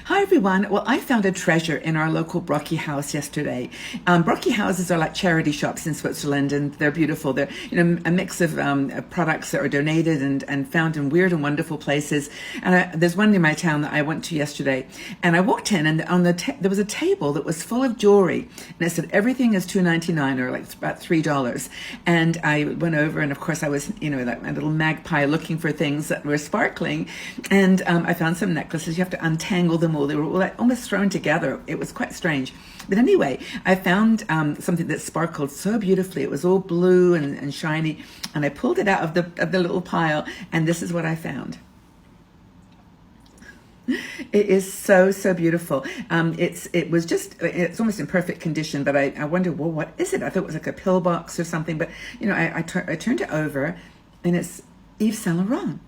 Hi everyone. Well, I found a treasure in our local Brocki Haus yesterday. Brocki houses are like charity shops in Switzerland, and they're beautiful. They're a mix of products that are donated and found in weird and wonderful places. And there's one near my town that I went to yesterday, and I walked in, and on there was a table that was full of jewelry, and it said everything is $2.99 or like about $3. And I went over, and of course I was like my little magpie looking for things that were sparkling, and I found some necklaces. You have to untangle them all. They were all like almost thrown together. It was quite strange. But anyway, I found something that sparkled so beautifully. It was all blue and shiny. And I pulled it out of the little pile. And this is what I found. It is so beautiful. It's almost in perfect condition, but I wondered, well, what is it? I thought it was like a pillbox or something. But, I turned it over, and it's Yves Saint Laurent.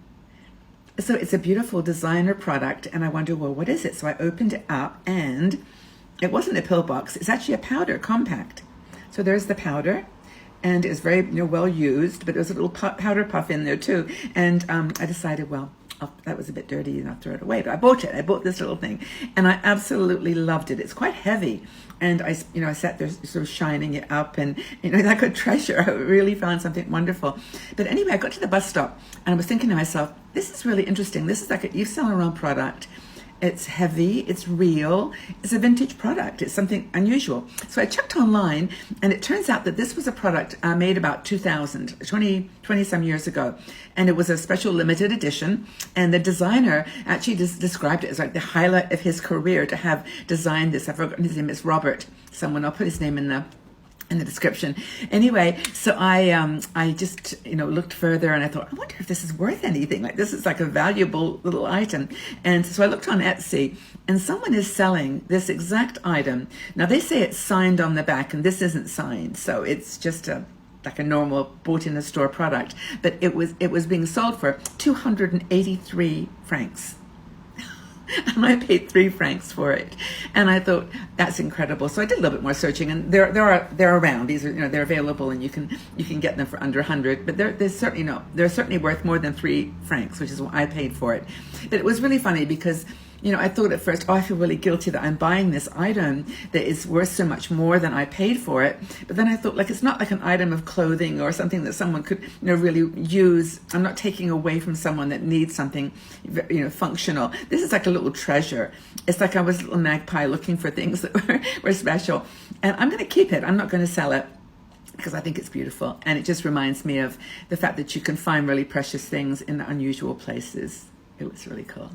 So it's a beautiful designer product, and I wonder, well, what is it? So I opened it up, and it wasn't a pillbox. It's actually a powder, compact. So there's the powder, and it's very well used, but there was a little powder puff in there too. And I decided, well, that was a bit dirty, and I'll throw it away. But I bought it. I bought this little thing, and I absolutely loved it. It's quite heavy, and I sat there sort of shining it up, and like a treasure. I really found something wonderful. But anyway, I got to the bus stop, and I was thinking to myself, this is really interesting. This is like an Yves Saint Laurent product. It's heavy, it's real, it's a vintage product, it's something unusual. So I checked online, and it turns out that this was a product made about 20 some years ago. And it was a special limited edition, and the designer actually described it as like the highlight of his career to have designed this. I've forgotten his name, it's Robert someone. I'll put his name in the description. Anyway, so I just looked further, and I thought, I wonder if this is worth anything. Like, this is like a valuable little item. And so I looked on Etsy, and someone is selling this exact item. Now they say it's signed on the back, and this isn't signed, so it's just like a normal bought in a store product. But it was being sold for 283 francs. And I paid 3 francs for it, and I thought, that's incredible. So I did a little bit more searching, and they're around. These are they're available, and you can get them for under 100. But they're certainly worth more than 3 francs, which is what I paid for it. But it was really funny because I thought at first, I feel really guilty that I'm buying this item that is worth so much more than I paid for it. But then I thought, like, it's not like an item of clothing or something that someone could, really use. I'm not taking away from someone that needs something, functional. This is like a little treasure. It's like I was a little magpie looking for things that were special. And I'm going to keep it. I'm not going to sell it, because I think it's beautiful. And it just reminds me of the fact that you can find really precious things in unusual places. It was really cool.